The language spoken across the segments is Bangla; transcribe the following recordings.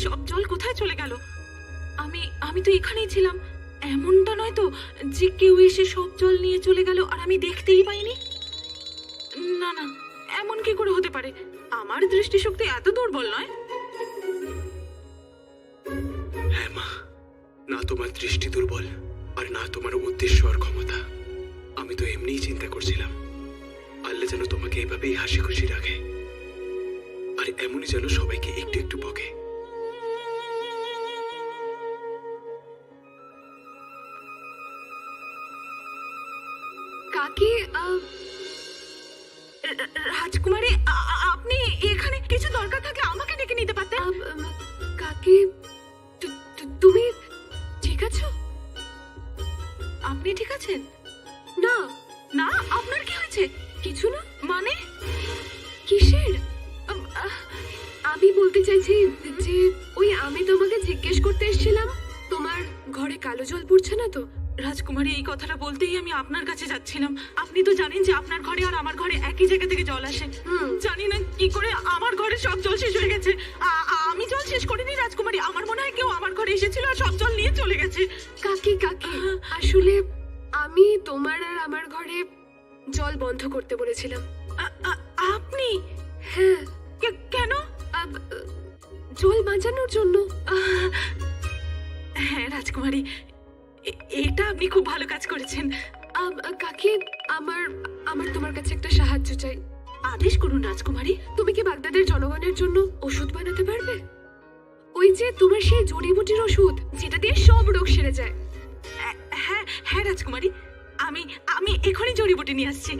সব জল কোথায় চলে গেল? আমি আমি তো এখানেই ছিলাম। এমনটা নয় তো যে কেউ এসে সব জল নিয়ে চলে গেল আর আমি দেখতেই পাইনি? না না, এমন কি করে হতে পারে? আমার দৃষ্টিশক্তি এত দুর্বল নয়। হ্যাঁ মা, না তোমার দৃষ্টি দুর্বল আর না তোমার উদ্দেশ্য আর ক্ষমতা। আমি তো এমনিই চিন্তা করছিলাম আল্লাহ যেন তোমাকে এভাবেই হাসি খুশি রাখে, আর এমনই যেন সবাইকে একটু একটু বকে। কাকি, রাজকুমারী, আপনি এখানে কিছু দরকার থাকলে আমাকে ডেকে নিতে পারতেন। কাকি, তুমি ঠিক আছো? আপনি ঠিক আছেন? না না, আপনার কি হয়েছে? কিছু না। মানে কিসের? আমি বলতে চাইছি যে ওই আমি তোমাকে জিজ্ঞেস করতে এসেছিলাম, তোমার ঘরে কালো জল পড়ছে না তো? রাজকুমারী, এই কথাটা বলতেই আমি আপনার কাছে যাচ্ছিলাম। আপনি তো জানেন যে আপনার ঘরে আর আমার ঘরে একই জায়গা থেকে জল আসে। জানি না কি করে আমার ঘরে সব জল শেষ হয়ে গেছে। আমি জল শেষ করিনি রাজকুমারী, আমার মনে হয় কেউ আমার ঘরে এসেছিল আর সব জল নিয়ে চলে গেছে। কাকি কাকি, আসলে আমি তোমার আর আমার ঘরে জল বন্ধ করতে বলেছিলাম। আপনি? হ্যাঁ। কেন? জল বাঁচানোর জন্য। হ্যাঁ রাজকুমারী, এটা আপনি খুব ভালো কাজ করেছেন। কাকি, আমার আমার তোমার কাছে একটা সাহায্য চাই। আদেশ করুন রাজকুমারী। তুমি কি বাগদাদের জনগণের জন্য ওষুধ বানাতে পারবে? ওই যে তোমার সেই জড়িবুটির ওষুধ, যেটা দিয়ে সব রোগ সেরে যায়। হ্যাঁ হ্যাঁ রাজকুমারী, আমি আমি এখনই জড়িবুটি নিয়ে আসছি।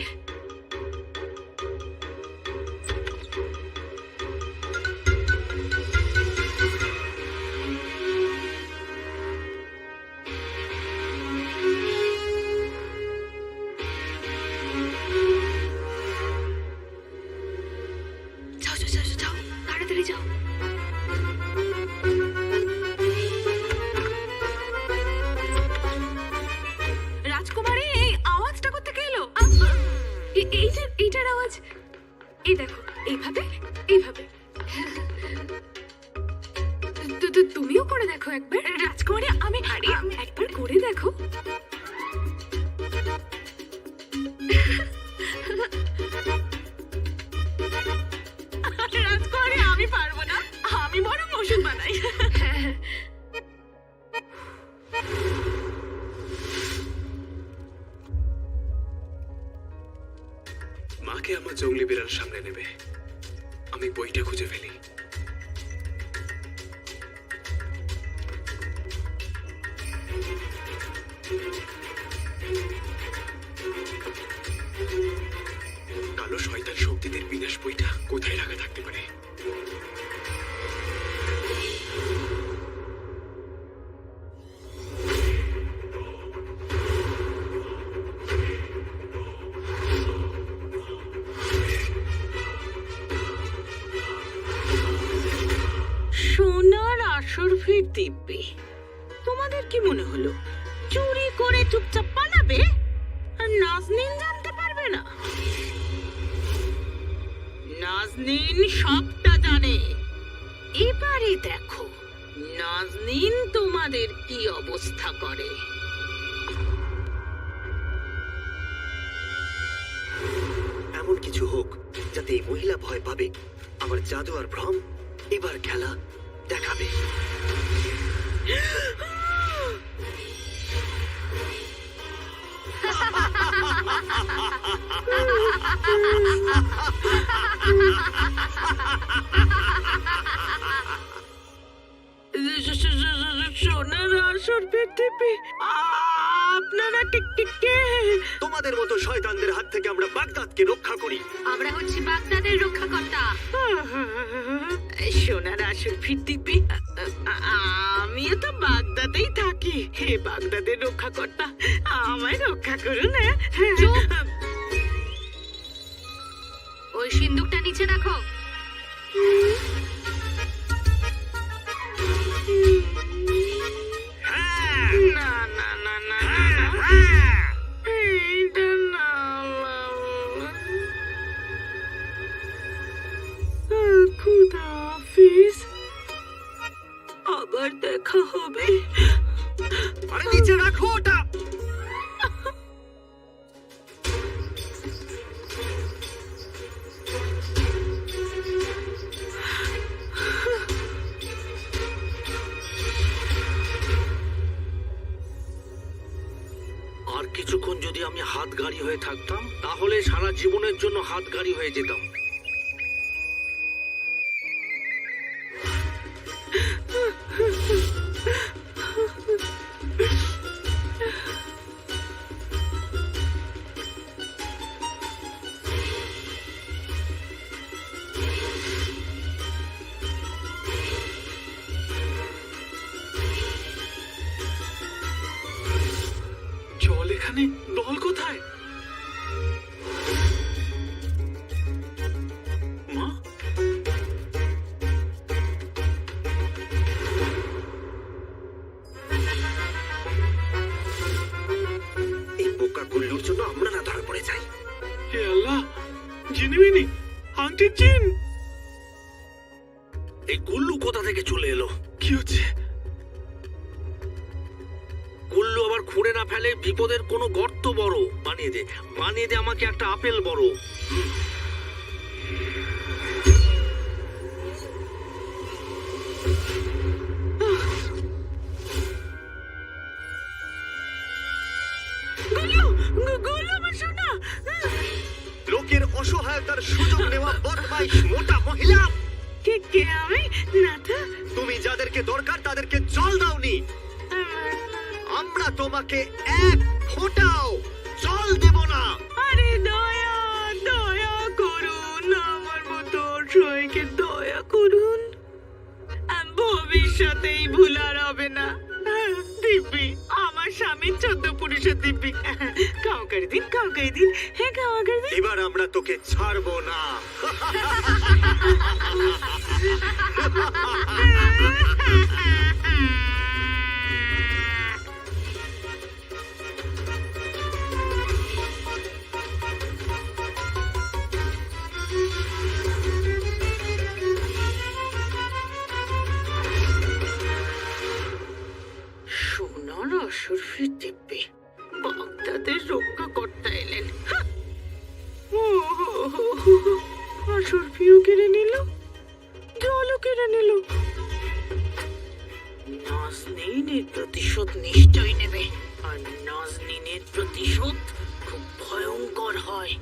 তাড়াতাড়ি যাও। রাজকুমারী, এই আওয়াজটা কোত্থেকে এলো? এইটার আওয়াজ। এই দেখো, এইভাবে এইভাবে। তুমিও করে দেখো একবার। রাজকুমারী, আমি একবার করে দেখো। রাজকুমারী, আমি পারবো না, আমি বরং ওষুধ বানাই। মাকে আমার জঙ্গলি বিড়াল সামনে নেবে। আমি বইটা খুঁজে ফেলি। কালো শয়তান শক্তিদের বিনাশ বইটা কোথায় রাখা থাকতে পারে? সোনার আসর ফির দিব্যি। তোমাদের কি মনে হলো চুরি করে চুপচাপ পালাবে আর নাজনীন জানতে পারবে না? নাজনীন সবটা জানে। এবারে দেখো নাজনীন তোমাদের কি অবস্থা করে। এমন কিছু হোক যাতে এই মহিলা ভয় পাবে। আমার জাদু আর ভ্রম এবার খেলা দেখাবে। সোনার আসর পৃথিবী, আপনারা কে? তোমাদের মতো শয়তানদের হাত থেকে আমরা বাগদাদকে রক্ষা করি। আমরা হচ্ছি বাগদাদের রক্ষাকর্তা। সোনার আসর পৃথিবী, আমিও তো বাগদাদেই থাকি। হে বাগদাদের রক্ষাকর্তা, আমায় রক্ষা করুন। ওই সিন্দুকটা নিচে রাখো। না না না না, এইটা না বাবা। খুদা হাফিজ। হাতগাড়ি হয়ে থাকতাম, তাহলে সারা জীবনের জন্য হাতগাড়ি হয়ে যেতাম। জল এখানে, নল কোথায়? মা, এই বোকা গুল্লুর জন্য আমরা না ধরা পড়ে যাই। হে আল্লাহ, জিনিমিনি, আংটি চিন। এই গুল্লু কোথা থেকে চলে এলো? কি হচ্ছে? গুল্লু আবার খুঁড়ে না ফেলে বিপদের কোনো গর্ত বড় বানিয়ে দে, বানিয়ে দে আমাকে একটা আপেল বড়। গোলু আমার সোনা। লোকের অসহায়তার সুযোগ নেওয়া বদমাইশ মোটা মহিলা, কে কে আমি? না তো। তুমি যাদেরকে দরকার তাদেরকে জল দাওনি। আমরা তোমাকে এক ফোঁটাও জল দেব না। আরে দয়া দয়া করুন, আমার মতো অসহায়কে দয়া করুন। ভবিষ্যতেই ভুল আর হবে না। দিব্যি, আমার স্বামী 14 পুরুষের দিব্যি। খাওয়া করে দিন, খাওয়া করে দিন, হ্যাঁ খাওয়া করে দিন। এবার আমরা তোকে ছাড়বো না। সোনার অসুরফি দিব্যি, বাগদাদের রক্ষা করতে এলেন। অসুরফিও কেড়ে নিল, জলও কেড়ে নিল। নাজনীনের প্রতিশোধ নিশ্চয় নেবে, আর নাজনীনের প্রতিশোধ খুব ভয়ঙ্কর হয়।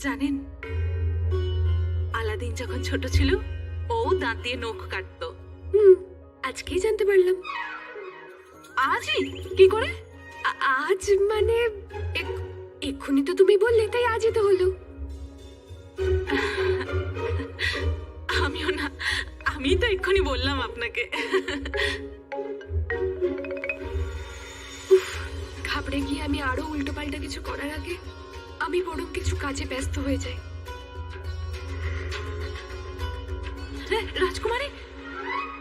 জানেন, আলাদিন যখন ছোট ছিল ও দাঁত দিয়ে নখ কাটতো। আজকেই জানতে পারলাম। আজই? কি করে? আজ মানে এক্ষুনি তো তুমি বললে, তাই আজই তো হলো। আমিও না, আমি তো এক্ষুনি বললাম আপনাকে। ঘাবড়ে গিয়ে আমি আরো উল্টো পাল্টা কিছু করার আগে আমি বরং কিছু কাজে ব্যস্ত হয়ে যাই। রাজকুমারী,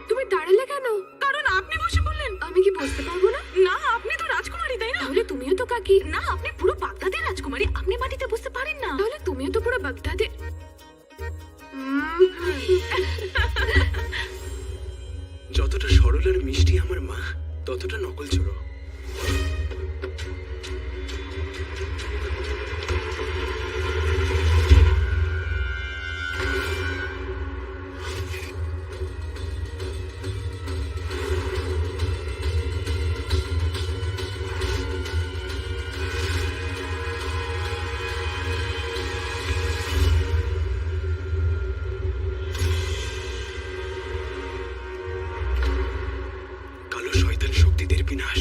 তুমি দাঁড়ালে কেন? কারণ আপনি বসে বললেন। আমি কি বসতে পারবো না? না, আপনি তো রাজকুমারী, তাই না? তাহলে তুমিও তো কাকি। না, আপনি পুরো বাগদাদের রাজকুমারী, আপনি মাটিতে বসতে পারেন না। তাহলে তুমিও তো পুরো বাগদাদের। যতটা সরল আর মিষ্টি আমার মা, ততটা নকল চোরো। কালো শয়তান শক্তিদের বিনাশ।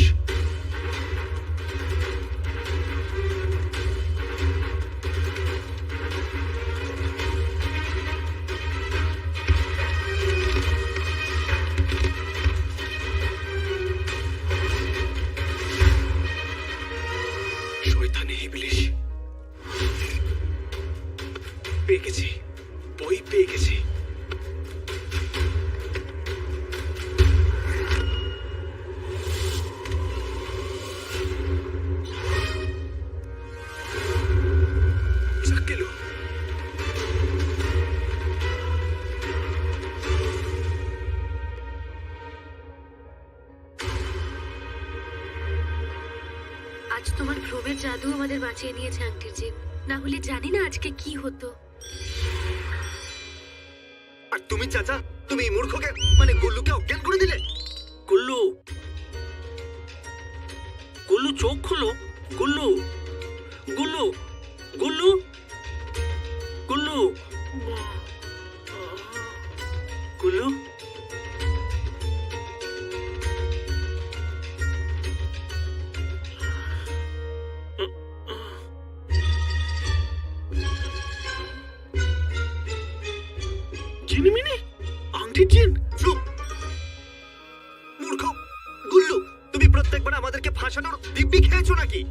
শয়তানে ইবলিশ। পেয়ে গেছি, বই পেয়ে গেছি। চাকেলো। আজ তোমার ভ্রমের জাদু আমাদের বাঁচিয়ে নিয়েছে আংটির জিন, না হলে জানি না আজকে কি হতো। আর তুমি চাচা, তুমি এই মূর্খকে মানে গুল্লুকে অজ্ঞান করে দিলে। গুল্লু, গুল্লু চোখ খোলো। গুল্লু, গুল্লু, গুল্লু, গুল্লু, গুল্লু। জিনিমিনি আংটির জিন। চুপ! মূর্খ! গুল্লু, তুমি প্রত্যেকবার আমাদেরকে ফাঁসানোর দিব্যি খেয়েছো নাকি?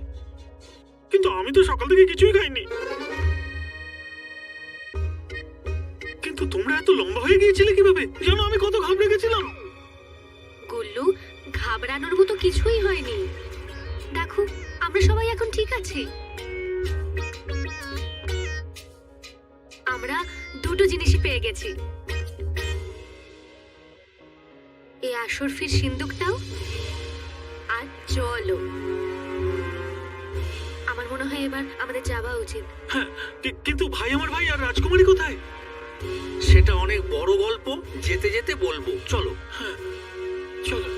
কিন্তু আমি তো সকাল থেকে কিছুই খাইনি। কিন্তু তোমরা এত লম্বা হয়ে গিয়েছিলে কিভাবে? জানো আমি কত ঘাবড়ে গেছিলাম। গুল্লু, ঘাবড়ানোর মতো কিছুই হয়নি। দেখো, আমরা সবাই এখন ঠিক আছি। আমরা দুটো জিনিসই পেয়ে গেছি, এই আসরফির সিন্দুকটাও আর চলো। আমার মনে হয় এবার আমাদের যাওয়া উচিত। হ্যাঁ, কিন্তু ভাই, আমার ভাই আর রাজকুমারী কোথায়? সেটা অনেক বড় গল্প, যেতে যেতে বলবো। চলো। হ্যাঁ, চলো।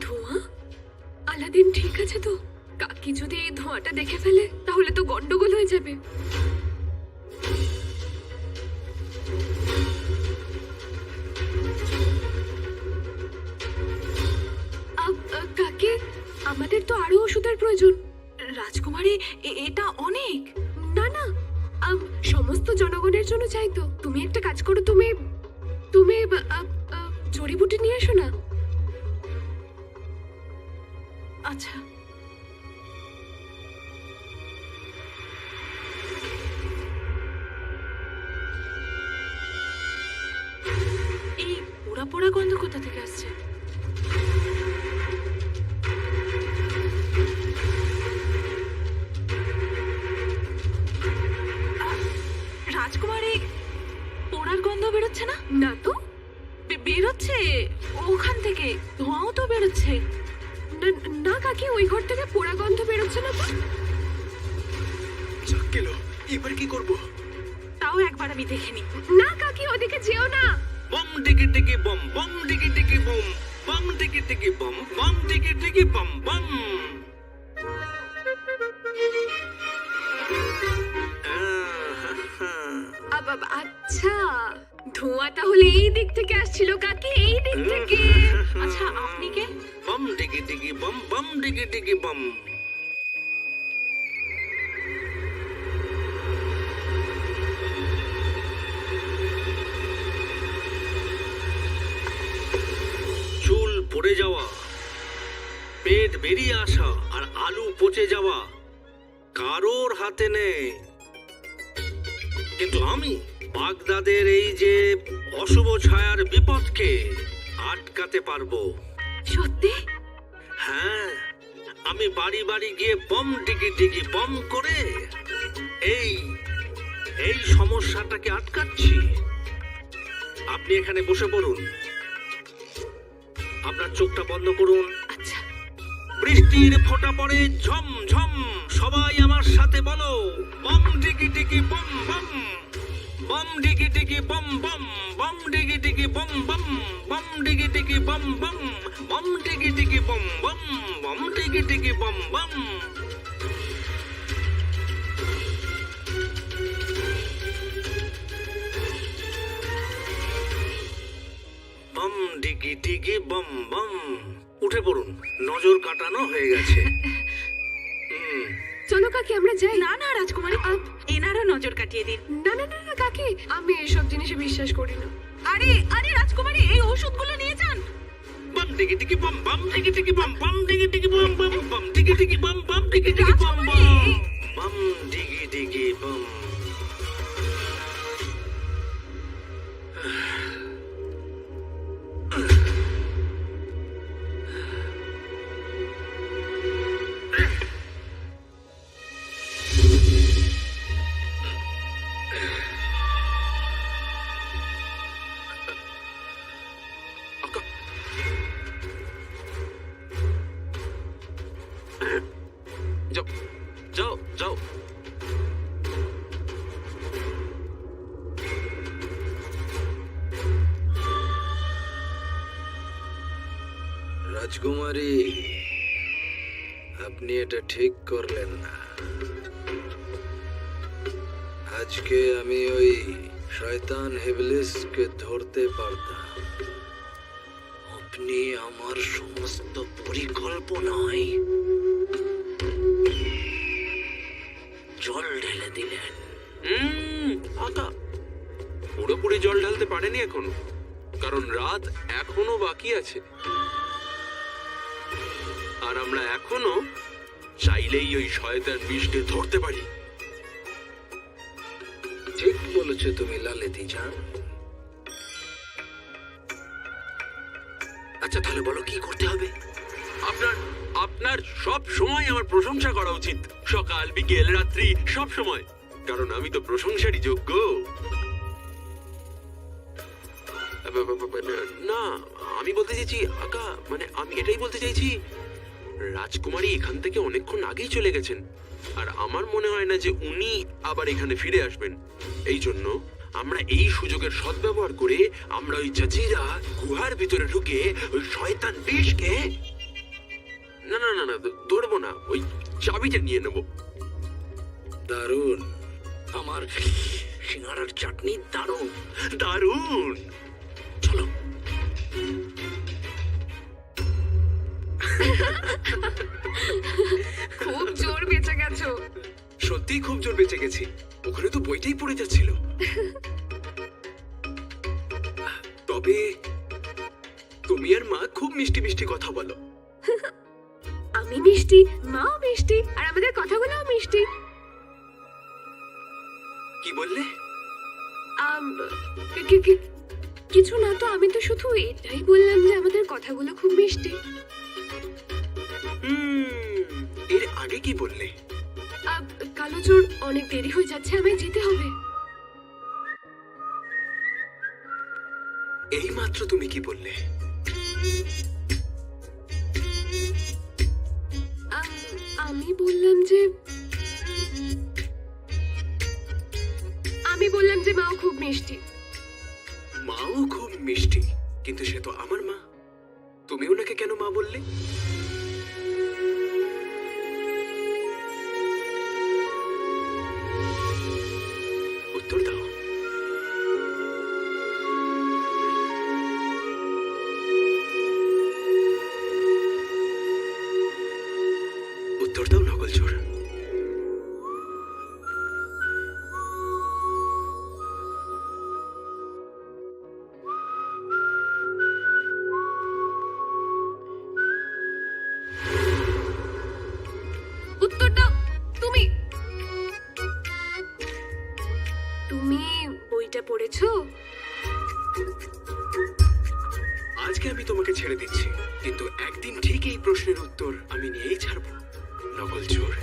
ধোঁয়া? আলাদিন ঠিক আছে তো? কাকি যদি এই ধোঁয়াটা দেখে ফেলে তাহলে তো গন্ডগোল হয়ে যাবে। কাকি, আমাদের তো আরো ওষুধের প্রয়োজন। রাজকুমারী, এটা অনেক। না না, সমস্ত জনগণের জন্য চাই তো। তুমি একটা কাজ করো, তুমি তুমি জড়িবুটি নিয়ে এসো না। আচ্ছা। এই পোড়া পোড়া গন্ধ কোথা থেকে আসছে? রাজকুমারী, পোড়ার গন্ধ বেরোচ্ছে না? না তো, বেরোচ্ছে ওখান থেকে। ধোঁয়াও তো বেরোচ্ছে। না কাকি, ওই ঘর থেকে পোড়া গন্ধ বেরোচ্ছে না তো। যাক গেল, এবার কি করব? তাও একবার আমি দেখে নি। না কাকি, ওদিকে যেও না। বম টিকি টিকি বম, বম টিকি টিকি বম, বম টিকি টিকি বম, বম টিকি টিকি বম বম। আচ্ছা, ধোঁয়া তাহলে এই দিক থেকে আসছিল কাকি, এই দিক থেকে। আচ্ছা, আপনি কে? বম টিকি টিকি বম, বম টিকি টিকি বম। চুল পড়ে যাওয়া, পেট বেরিয়ে আসা আর আলু পচে যাওয়া কারোর হাতে নেই, কিন্তু আমি বাগদাদের এই যে অশুভ ছায়ার বিপদকে আটকাতে পারবো। সত্যি? হ্যাঁ, আমি বাড়ি বাড়ি গিয়ে বম টিকি টিকি বম করে এই এই সমস্যাটাকে আটকাচ্ছি। আপনি এখানে বসে পড়ুন, আপনার চোখটা বন্ধ করুন। আচ্ছা। বৃষ্টির ফোঁটা পড়ে ঝম ঝম, সবাই আমার সাথে বলো, বম টিকি টিকি বম বম, বম টিকি টিকি বম বম, বম টিকি টিকি বম বম, বম টিকি টিকি বম বম, বম টিকি টিকি বম বম, বম টিকি টিকি বম বম। বম টিকি টিকি বম বম। উঠে পড়ুন, নজর কাটানো হয়ে গেছে। চলো কাকি, আমরা যাই। না না রাজকুমারী, এনারও নজর কাটিয়ে দিন। না না না না কাকি, আমি এসব জিনিসে বিশ্বাস করি না। আরে আরে রাজকুমারী, এই ওষুধগুলো নিয়ে যান। বম টিকি টিকি বম, বম টিকি টিকি বম, বম টিকি টিকি বম বম, বম টিকি টিকি বম, বম টিকি টিকি বম বম, বম টিকি টিকি বম। রাজকুমারী, আপনি এটা ঠিক করলেন না। আজকে আমি ওই শয়তান হেবলিসকে ধরতে পারতাম। আপনি আমার সমস্ত পরিকল্পনায় জল ঢেলে দিলেন। আকা পুরোপুরি জল ঢালতে পারেনি এখনো, কারণ রাত এখনো বাকি আছে। আর আমরা এখনো চাইলেই ওই শয়তান বিষকে ধরতে পারি। ঠিক বলেছো তুমি লালেতি জান। আচ্ছা তাহলে বলো কি করতে হবে? আপনার আপনার সব সময় আমার প্রশংসা করা উচিত, সকাল বিকেল রাত্রি সব সময়, কারণ আমি তো প্রশংসারই যোগ্য। না, আমি বলতে চাইছি আকা, মানে আমি এটাই বলতে চাইছি রাজকুমারী এখান থেকে অনেকক্ষণ আগেই চলে গেছেন, আর আমার মনে হয় না যে উনি আবার এখানে ফিরে আসবেন। এই জন্য আমরা এই সুযোগের সদ্ব্যবহার করে আমরা ওই জাজিরা গুহার ভিতরে ঢুকে ওই শয়তান বিষকে না না না না ধরবো না, ওই চাবিটা নিয়ে নেব। দারুণ। আমার সিঙ্গারার চাটনি দারুণ। দারুণ, চলো। খুব জোর বেঁচে গেছো। সত্যিই খুব জোর বেঁচে গেছি, ওখানে তো বইটাই পড়ে যাচ্ছিল। তবে তুমি আর মা খুব মিষ্টি মিষ্টি কথা বলো। আমি মিষ্টি, মাও মিষ্টি, আর আমাদের কথাগুলোও মিষ্টি। কি বললে? আম, কিছু না তো, আমি তো শুধু এটাই বললাম যে আমাদের কথাগুলো খুব মিষ্টি। এর আগে কি বললে? কালো চোর, অনেক দেরি হয়ে যাচ্ছে, আমায় যেতে হবে। এই মাত্র তুমি কি বললে? আমি বললাম যে মাও খুব মিষ্টি। মাও খুব মিষ্টি, কিন্তু সে তো আমার মা। তুমি ওনাকে কেন মা বললে? উত্তর দাও। উত্তর দাও নকল চোর। উত্তর দাও। তুমি তুমি বইটা পড়েছো? আজকে আমি তোমাকে ছেড়ে দিচ্ছি, কিন্তু একদিন ঠিক এই প্রশ্নের উত্তর আমি নিয়েই ছাড়বো, নকল চোর।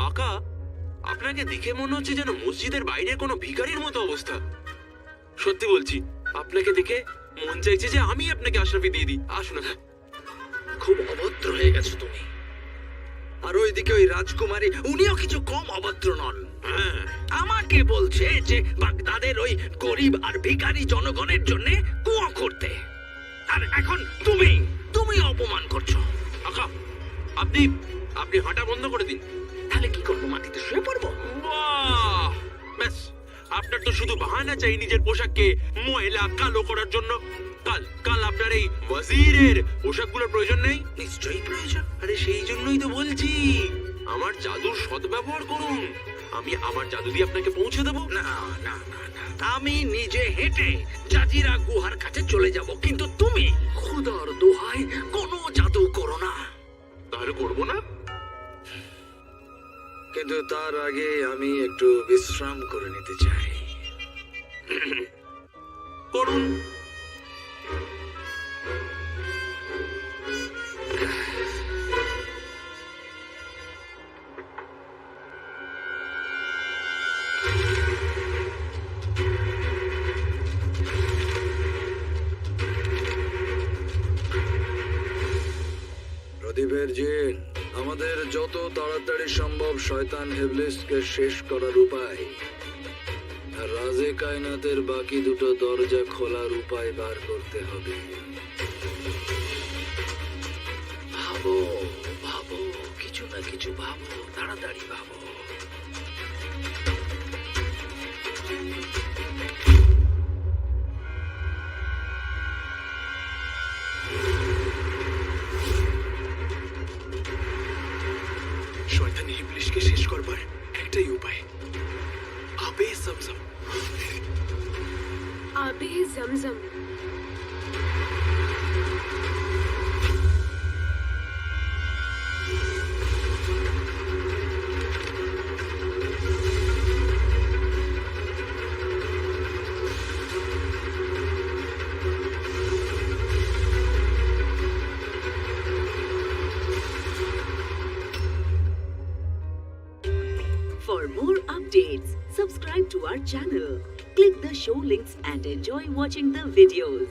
আকা, আপনাকে দেখে মনে হচ্ছে যেন মসজিদের বাইরে কোনো ভিখারির মতো অবস্থা। সত্যি বলছি, আপনাকে দেখে মন চাইছে যে আমি আপনাকে আশরাফি দিয়ে দিই। আসুন না। খুব অভদ্র হয়ে গেছো তুমি। আর ওইদিকে ওই রাজকুমারী, উনিও কিছু কম অভদ্র নন। আমাকে বলছে যে বাগদাদের ওই গরিব আর ভিখারি জনগণের জন্য কুয়া করতে, আর এখন তুমি অপমান করছো। আকা, আপনি আপনি হাঁটা বন্ধ করে দিন। তাহলে কি করবো, মাটিতে শুয়ে পড়বো? বাহ, ব্যাস, আপনার তো শুধু বাহানা চাই নিজের পোশাককে ময়লা কালো করার জন্য। কাল কাল আপনার এই ওয়াজিরের পোশাকগুলোর প্রয়োজন নেই। নিশ্চয়ই প্রয়োজন। আরে সেই জন্যই তো বলছি, আমার জাদুর সদ্ব্যবহার করুন। আমি আমার জাদু দিয়ে আপনাকে পৌঁছে দেবো। না না না না, আমি নিজে হেঁটে জাজিরা গুহার কাছে চলে যাব, কিন্তু তুমি খোদার দোহাই কোনো জাদু করো না। তাহলে করবো না। কিন্তু তার আগে আমি একটু বিশ্রাম করে নিতে চাই। করুন। দ্বীপের জিন, আমাদের যত তাড়াতাড়ি সম্ভব শয়তান ইবলিসকে শেষ করার উপায় আর রাজে কায়নাতের বাকি দুটো দরজা খোলার উপায় বার করতে হবে। ভাবো ভাবো, কিছু না কিছু ভাবো, তাড়াতাড়ি ভাবো। শয়তানি ইবলিশকে শেষ করবার একটাই উপায়, আবে জমজম। আবে জমজম। For more updates, subscribe to our channel, click the show links and enjoy watching the videos.